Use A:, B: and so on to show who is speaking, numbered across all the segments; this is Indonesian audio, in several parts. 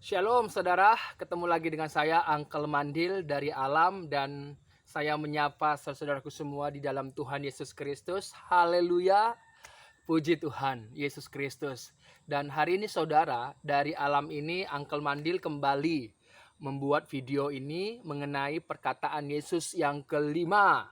A: Shalom saudara, ketemu lagi dengan saya Uncle Mandil dari Alam dan saya menyapa saudaraku semua di dalam Tuhan Yesus Kristus. Haleluya, puji Tuhan Yesus Kristus. Dan hari ini saudara, dari Alam ini Uncle Mandil kembali membuat video ini mengenai perkataan Yesus yang kelima.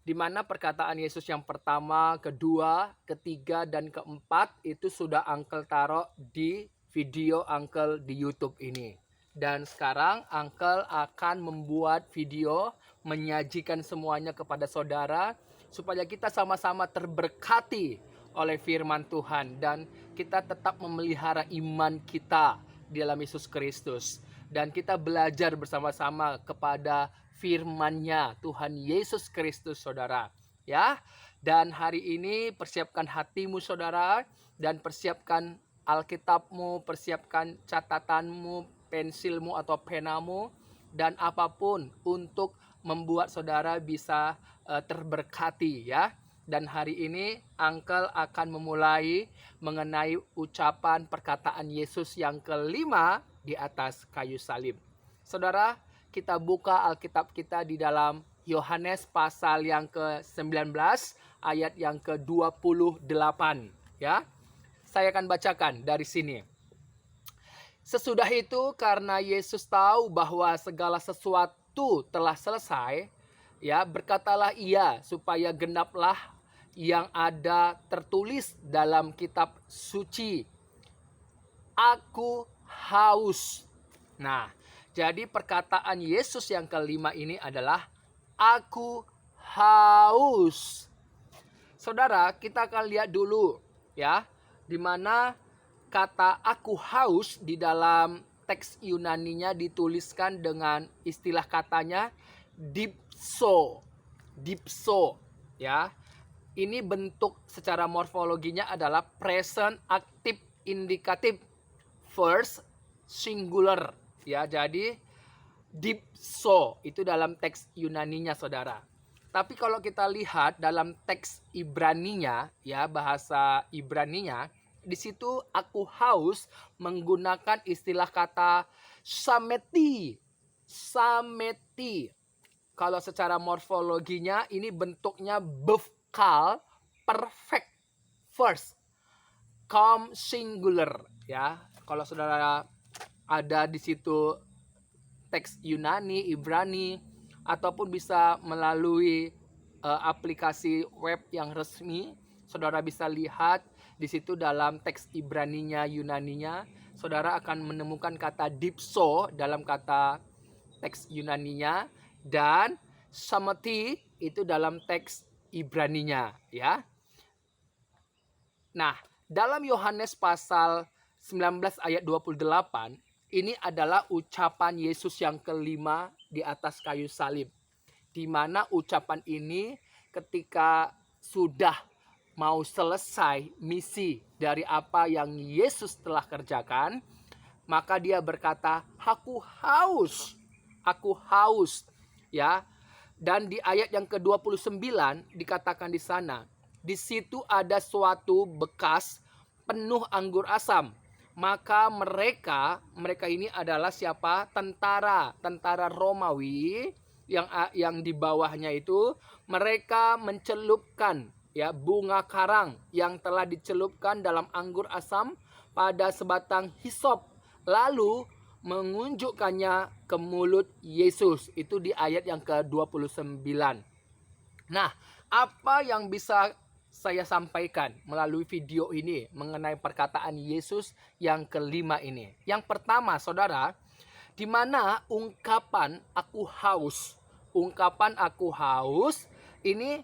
A: Di mana perkataan Yesus yang pertama, kedua, ketiga, dan keempat itu sudah Uncle taruh di video Uncle di YouTube ini. Dan sekarang Uncle akan membuat video menyajikan semuanya kepada saudara supaya kita sama-sama terberkati oleh firman Tuhan dan kita tetap memelihara iman kita di dalam Yesus Kristus dan kita belajar bersama-sama kepada firman-Nya Tuhan Yesus Kristus saudara ya. Dan hari ini persiapkan hatimu saudara dan persiapkan Alkitabmu, persiapkan catatanmu, pensilmu atau penamu dan apapun untuk membuat saudara bisa terberkati ya. Dan hari ini Uncle akan memulai mengenai ucapan perkataan Yesus yang kelima di atas kayu salib. Saudara, kita buka Alkitab kita di dalam Yohanes pasal yang ke-19 ayat yang ke-28 ya. Saya akan bacakan dari sini. Sesudah itu karena Yesus tahu bahwa segala sesuatu telah selesai, ya, berkatalah ia supaya genaplah yang ada tertulis dalam kitab suci. Aku haus. Nah, jadi perkataan Yesus yang kelima ini adalah aku haus. Saudara, kita akan lihat dulu ya, di mana kata aku haus di dalam teks Yunaninya dituliskan dengan istilah katanya dipso. Dipso ya. Ini bentuk secara morfologinya adalah present active indicative first singular ya. Jadi dipso itu dalam teks Yunaninya saudara. Tapi kalau kita lihat dalam teks Ibraninya ya, bahasa Ibraninya, di situ aku haus menggunakan istilah kata sameti. Sameti. Kalau secara morfologinya ini bentuknya bekal perfect first come singular ya. Kalau saudara ada di situ teks Yunani, Ibrani ataupun bisa melalui aplikasi web yang resmi, saudara bisa lihat di situ dalam teks Ibraninya, Yunaninya, saudara akan menemukan kata dipso dalam kata teks Yunaninya dan samati itu dalam teks Ibraninya ya. Nah, dalam Yohanes pasal 19 ayat 28 ini adalah ucapan Yesus yang kelima di atas kayu salib. Di mana ucapan ini ketika sudah mau selesai misi dari apa yang Yesus telah kerjakan, maka dia berkata, "Aku haus. Aku haus." Ya. Dan di ayat yang ke-29 dikatakan di sana, di situ ada suatu bekas penuh anggur asam. Maka mereka ini adalah siapa? Tentara Romawi yang di bawahnya itu mereka mencelupkan ya bunga karang yang telah dicelupkan dalam anggur asam pada sebatang hisop lalu mengunjukkannya ke mulut Yesus. Itu di ayat yang ke-29. Nah, apa yang bisa saya sampaikan melalui video ini mengenai perkataan Yesus yang kelima ini? Yang pertama, saudara, di mana ungkapan aku haus ini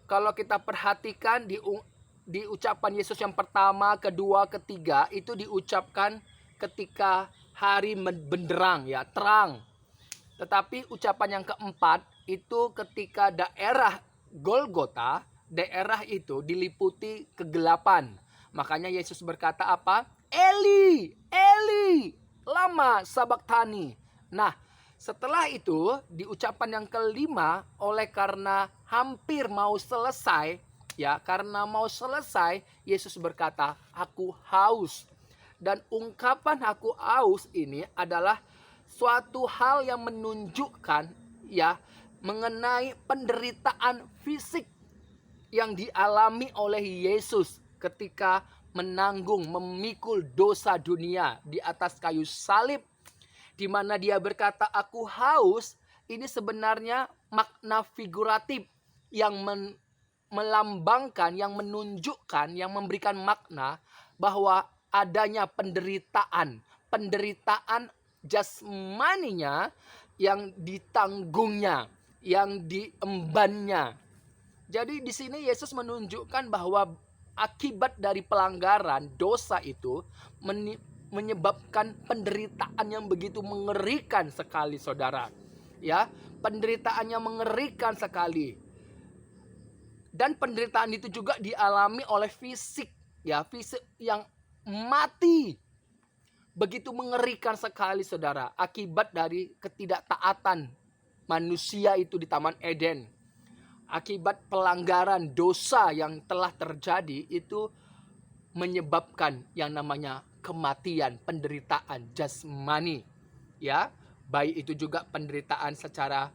A: kalau kita perhatikan di ucapan Yesus yang pertama, kedua, ketiga itu diucapkan ketika hari benderang ya, terang. Tetapi ucapan yang keempat itu ketika daerah Golgota, daerah itu diliputi kegelapan. Makanya Yesus berkata apa? Eli, Eli, lama sabachthani. Nah, setelah itu di ucapan yang kelima, oleh karena hampir mau selesai, ya, karena mau selesai, Yesus berkata, aku haus. Dan ungkapan aku haus ini adalah suatu hal yang menunjukkan ya mengenai penderitaan fisik yang dialami oleh Yesus ketika menanggung, memikul dosa dunia di atas kayu salib, di mana dia berkata aku haus. Ini sebenarnya makna figuratif yang melambangkan, yang menunjukkan, yang memberikan makna bahwa adanya penderitaan jasmaninya yang ditanggungnya, yang diembannya. Jadi di sini Yesus menunjukkan bahwa akibat dari pelanggaran dosa itu menyebabkan penderitaan yang begitu mengerikan sekali, saudara. Ya, penderitaannya mengerikan sekali. Dan penderitaan itu juga dialami oleh fisik, ya, fisik yang mati. Begitu mengerikan sekali, saudara, akibat dari ketidaktaatan manusia itu di Taman Eden. Akibat pelanggaran dosa yang telah terjadi itu menyebabkan yang namanya kematian, penderitaan jasmani, ya. Baik itu juga penderitaan secara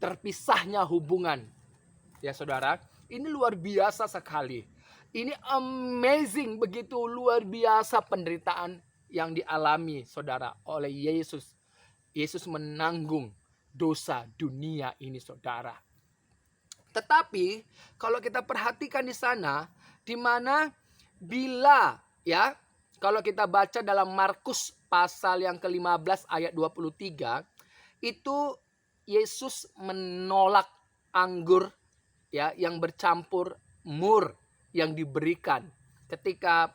A: terpisahnya hubungan. Ya, saudara, ini luar biasa sekali. Ini amazing, begitu luar biasa penderitaan yang dialami, saudara, oleh Yesus. Yesus menanggung dosa dunia ini, saudara. Tetapi kalau kita perhatikan di sana, di mana bila ya, kalau kita baca dalam Markus pasal yang ke-15 ayat 23, itu Yesus menolak anggur ya yang bercampur mur yang diberikan ketika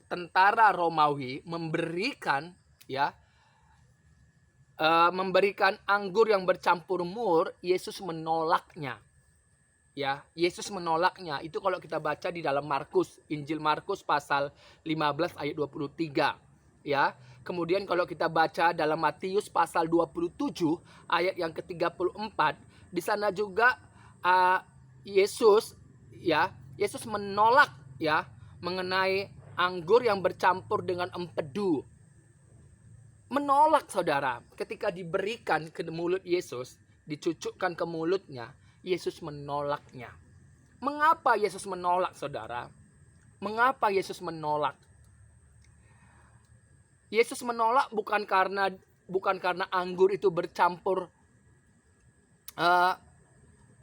A: tentara Romawi memberikan anggur yang bercampur mur. Yesus menolaknya. Ya, Yesus menolaknya. Itu kalau kita baca di dalam Markus, Injil Markus pasal 15 ayat 23. Ya. Kemudian kalau kita baca dalam Matius pasal 27 ayat yang ke-34, di sana juga Yesus menolak ya mengenai anggur yang bercampur dengan empedu. Menolak, saudara, ketika diberikan ke mulut Yesus, dicucukkan ke mulutnya, Yesus menolaknya. Mengapa Yesus menolak, saudara? Mengapa Yesus menolak? Yesus menolak bukan karena anggur itu bercampur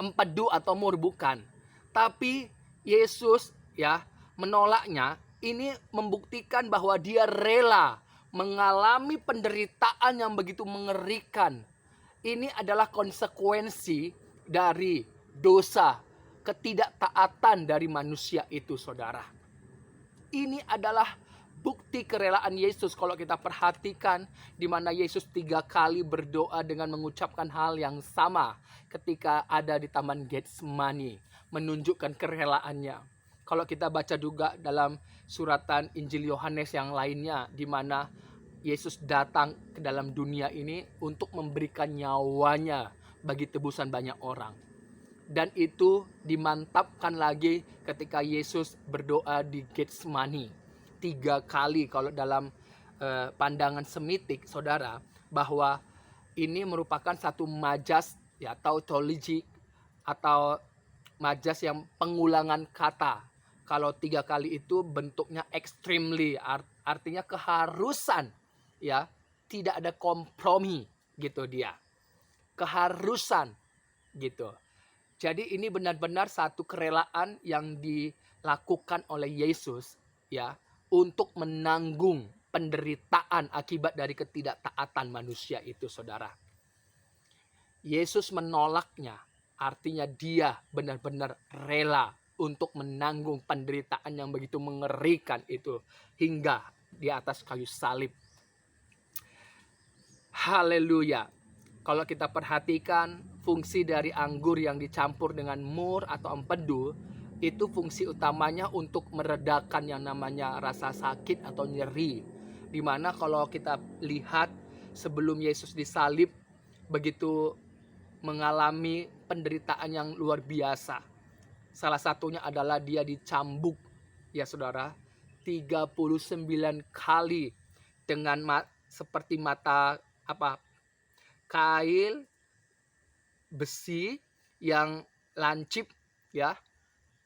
A: empedu atau mur, bukan. Tapi Yesus ya menolaknya. Ini membuktikan bahwa dia rela mengalami penderitaan yang begitu mengerikan. Ini adalah konsekuensi dari dosa, ketidaktaatan dari manusia itu, saudara. Ini adalah bukti kerelaan Yesus kalau kita perhatikan, di mana Yesus 3 kali berdoa dengan mengucapkan hal yang sama ketika ada di Taman Getsemani, menunjukkan kerelaannya. Kalau kita baca juga dalam suratan Injil Yohanes yang lainnya, di mana Yesus datang ke dalam dunia ini untuk memberikan nyawanya bagi tebusan banyak orang. Dan itu dimantapkan lagi ketika Yesus berdoa di Getsemani 3 kali. Kalau dalam pandangan semitik, saudara, bahwa ini merupakan satu majas ya, tautologi atau majas yang pengulangan kata. Kalau 3 kali itu bentuknya extremely, artinya keharusan ya, tidak ada kompromi gitu dia. Keharusan gitu. Jadi ini benar-benar satu kerelaan yang dilakukan oleh Yesus ya untuk menanggung penderitaan akibat dari ketidaktaatan manusia itu, saudara. Yesus menolaknya, artinya dia benar-benar rela untuk menanggung penderitaan yang begitu mengerikan itu hingga di atas kayu salib. Haleluya. Kalau kita perhatikan fungsi dari anggur yang dicampur dengan mur atau empedu, itu fungsi utamanya untuk meredakan yang namanya rasa sakit atau nyeri. Dimana kalau kita lihat sebelum Yesus disalib, begitu mengalami penderitaan yang luar biasa. Salah satunya adalah dia dicambuk, ya saudara. 39 kali dengan seperti mata kail besi yang lancip ya,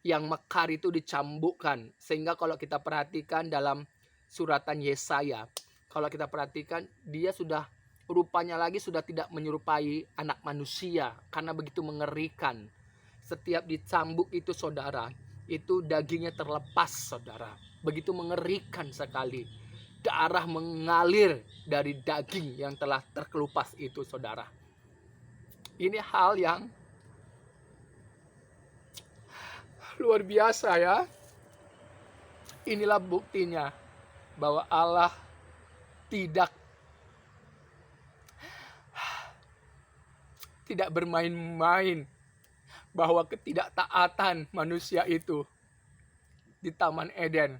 A: yang mekar itu dicambukkan. Sehingga kalau kita perhatikan dalam suratan Yesaya, kalau kita perhatikan dia sudah rupanya lagi sudah tidak menyerupai anak manusia karena begitu mengerikan. Setiap dicambuk itu saudara, itu dagingnya terlepas saudara. Begitu mengerikan sekali. Darah mengalir dari daging yang telah terkelupas itu saudara. Ini hal yang luar biasa ya. Inilah buktinya bahwa Allah tidak bermain-main, bahwa ketidaktaatan manusia itu di Taman Eden.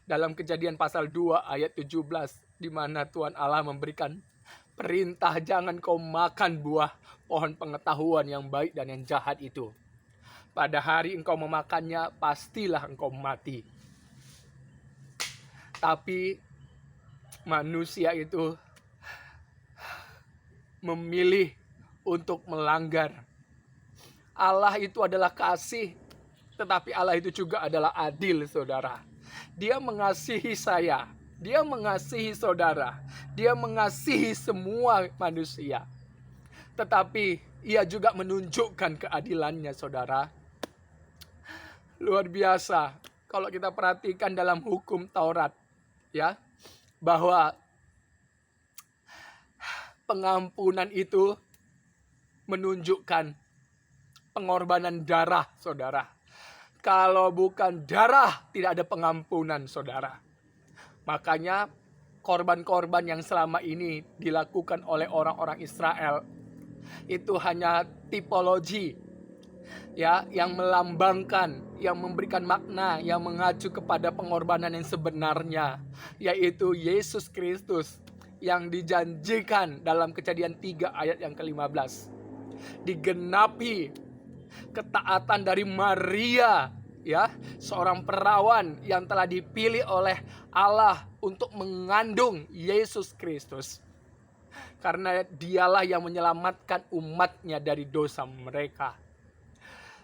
A: Dalam Kejadian pasal 2 ayat 17, di mana Tuhan Allah memberikan perintah, jangan kau makan buah pohon pengetahuan yang baik dan yang jahat itu. Pada hari engkau memakannya, pastilah engkau mati. Tapi manusia itu memilih untuk melanggar. Allah itu adalah kasih, tetapi Allah itu juga adalah adil, saudara. Dia mengasihi saya, dia mengasihi saudara, dia mengasihi semua manusia. Tetapi ia juga menunjukkan keadilannya, saudara. Luar biasa kalau kita perhatikan dalam hukum Taurat, ya, bahwa pengampunan itu menunjukkan pengorbanan darah, saudara. Kalau bukan darah, tidak ada pengampunan, saudara. Makanya korban-korban yang selama ini dilakukan oleh orang-orang Israel itu hanya tipologi, ya, yang melambangkan, yang memberikan makna, yang mengacu kepada pengorbanan yang sebenarnya, yaitu Yesus Kristus yang dijanjikan dalam Kejadian 3 ayat yang ke-15. Digenapi ketaatan dari Maria, ya, seorang perawan yang telah dipilih oleh Allah untuk mengandung Yesus Kristus. Karena dialah yang menyelamatkan umatnya dari dosa mereka.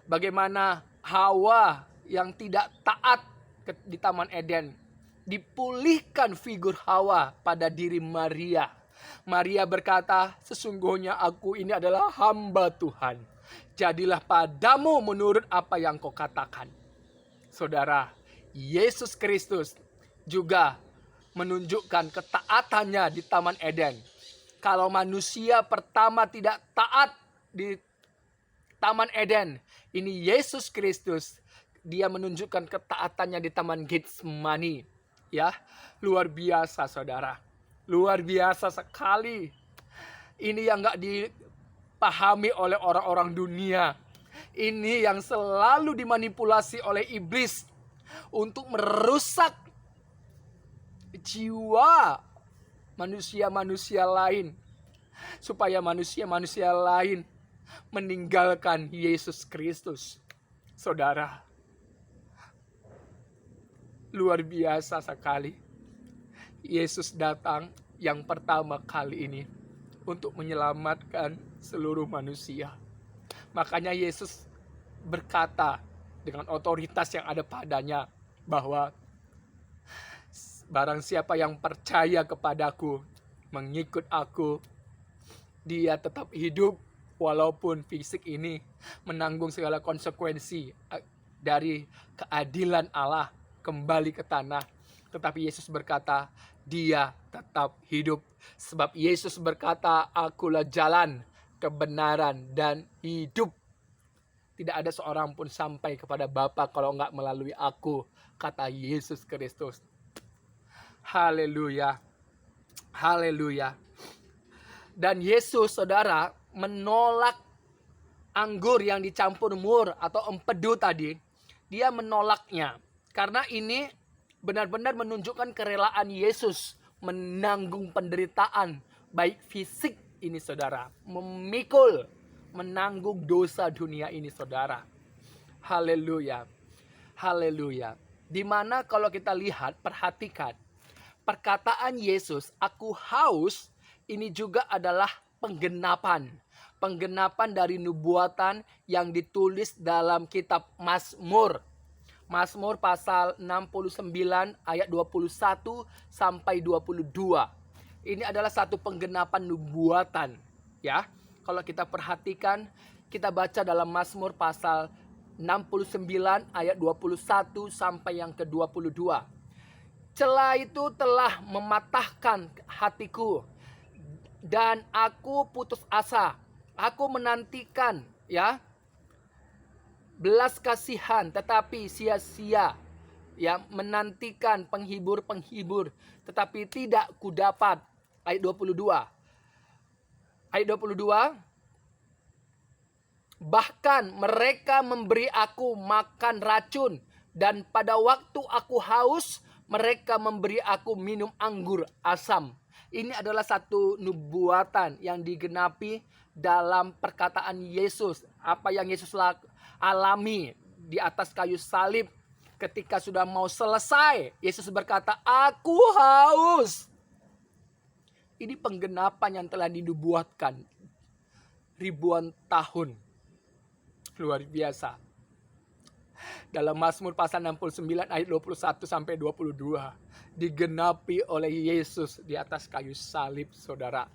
A: Bagaimana Hawa yang tidak taat di Taman Eden, dipulihkan figur Hawa pada diri Maria. Maria berkata, sesungguhnya aku ini adalah hamba Tuhan. Jadilah padamu menurut apa yang kau katakan. Saudara, Yesus Kristus juga menunjukkan ketaatannya di Taman Eden. Kalau manusia pertama tidak taat di Taman Eden, ini Yesus Kristus, dia menunjukkan ketaatannya di Taman Getsemani. Ya, luar biasa saudara. Luar biasa sekali. Ini yang gak dipahami oleh orang-orang dunia. Ini yang selalu dimanipulasi oleh iblis untuk merusak jiwa manusia-manusia lain, supaya manusia-manusia lain meninggalkan Yesus Kristus. Saudara, luar biasa sekali. Yesus datang yang pertama kali ini untuk menyelamatkan seluruh manusia. Makanya Yesus berkata dengan otoritas yang ada padanya bahwa barang siapa yang percaya kepadaku, mengikut aku, dia tetap hidup walaupun fisik ini menanggung segala konsekuensi dari keadilan Allah kembali ke tanah. Tetapi Yesus berkata, dia tetap hidup. Sebab Yesus berkata, akulah jalan, kebenaran, dan hidup. Tidak ada seorang pun sampai kepada Bapa kalau enggak melalui aku, kata Yesus Kristus. Haleluya. Haleluya. Dan Yesus, saudara, menolak anggur yang dicampur mur atau empedu tadi. Dia menolaknya. Karena ini benar-benar menunjukkan kerelaan Yesus menanggung penderitaan, baik fisik ini saudara, memikul, menanggung dosa dunia ini saudara. Haleluya. Haleluya. Dimana kalau kita lihat, perhatikan, perkataan Yesus, aku haus, ini juga adalah penggenapan. Penggenapan dari nubuatan yang ditulis dalam kitab Mazmur. Mazmur pasal 69 ayat 21 sampai 22. Ini adalah satu penggenapan nubuatan, ya. Kalau kita perhatikan, kita baca dalam Mazmur pasal 69 ayat 21 sampai yang ke-22. Celah itu telah mematahkan hatiku dan aku putus asa. Aku menantikan, ya, belas kasihan tetapi sia-sia, ya, menantikan penghibur-penghibur tetapi tidak kudapat. Ayat 22. Ayat 22. Bahkan mereka memberi aku makan racun, dan pada waktu aku haus mereka memberi aku minum anggur asam. Ini adalah satu nubuatan yang digenapi dalam perkataan Yesus. Apa yang Yesus alami di atas kayu salib ketika sudah mau selesai. Yesus berkata, aku haus. Ini penggenapan yang telah dinubuatkan ribuan tahun. Luar biasa. Dalam Mazmur pasal 69 ayat 21 sampai 22 digenapi oleh Yesus di atas kayu salib, saudara.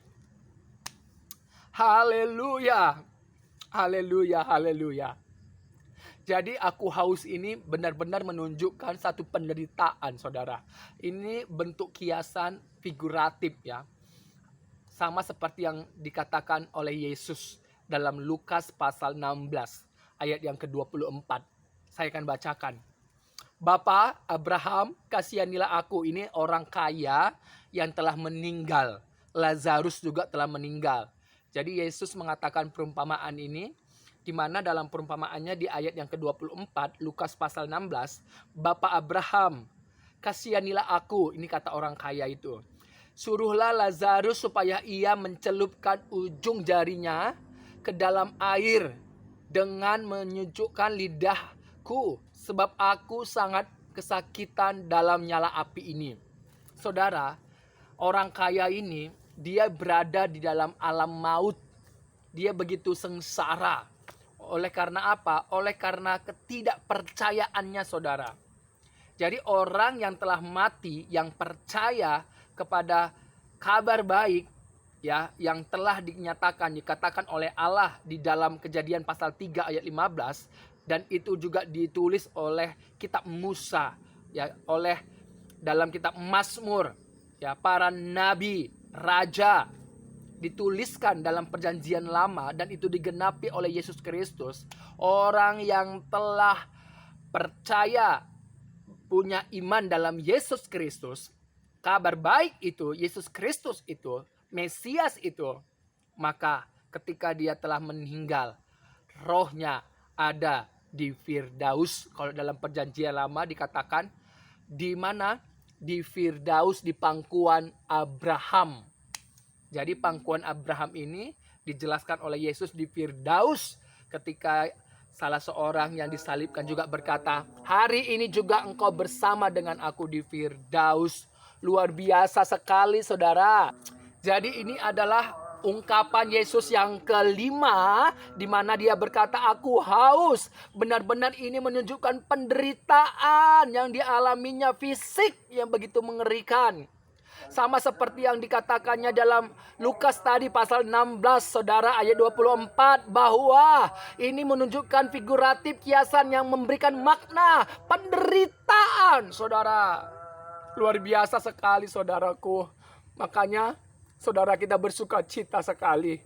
A: Haleluya. Haleluya, haleluya. Jadi aku haus ini benar-benar menunjukkan satu penderitaan, saudara. Ini bentuk kiasan figuratif, ya. Sama seperti yang dikatakan oleh Yesus dalam Lukas pasal 16 ayat yang ke-24. Saya akan bacakan. Bapa Abraham, kasihanilah aku. Ini orang kaya yang telah meninggal. Lazarus juga telah meninggal. Jadi Yesus mengatakan perumpamaan ini, di mana dalam perumpamaannya di ayat yang ke-24, Lukas pasal 16, Bapa Abraham, kasihanilah aku. Ini kata orang kaya itu. Suruhlah Lazarus supaya ia mencelupkan ujung jarinya ke dalam air dengan menyejukkan lidahku, sebab aku sangat kesakitan dalam nyala api ini. Saudara, orang kaya ini, dia berada di dalam alam maut. Dia begitu sengsara. Oleh karena apa? Oleh karena ketidakpercayaannya, saudara. Jadi orang yang telah mati, yang percaya kepada kabar baik, ya, yang telah dikatakan oleh Allah di dalam Kejadian pasal 3 ayat 15, dan itu juga ditulis oleh kitab Musa, ya, oleh dalam kitab Mazmur, ya, para nabi, raja, dituliskan dalam perjanjian lama, dan itu digenapi oleh Yesus Kristus. Orang yang telah percaya, punya iman dalam Yesus Kristus, kabar baik itu, Yesus Kristus itu, Mesias itu, maka ketika dia telah meninggal, rohnya ada di Firdaus. Kalau dalam perjanjian lama dikatakan di mana? Di Firdaus, di pangkuan Abraham. Jadi pangkuan Abraham ini dijelaskan oleh Yesus di Firdaus, ketika salah seorang yang disalibkan juga berkata, hari ini juga engkau bersama dengan aku di Firdaus. Luar biasa sekali, saudara. Jadi ini adalah ungkapan Yesus yang kelima, di mana dia berkata, aku haus. Benar-benar ini menunjukkan penderitaan yang dialaminya, fisik yang begitu mengerikan. Sama seperti yang dikatakannya dalam Lukas tadi pasal 16, saudara, ayat 24, bahwa ini menunjukkan figuratif, kiasan yang memberikan makna penderitaan, saudara. Luar biasa sekali, saudaraku. Makanya saudara, kita bersuka cita sekali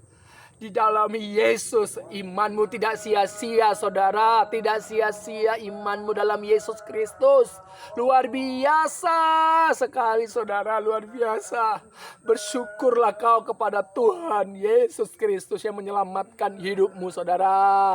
A: di dalam Yesus. Imanmu tidak sia-sia, saudara. Tidak sia-sia imanmu dalam Yesus Kristus. Luar biasa sekali, saudara. Luar biasa. Bersyukurlah kau kepada Tuhan Yesus Kristus yang menyelamatkan hidupmu, saudara.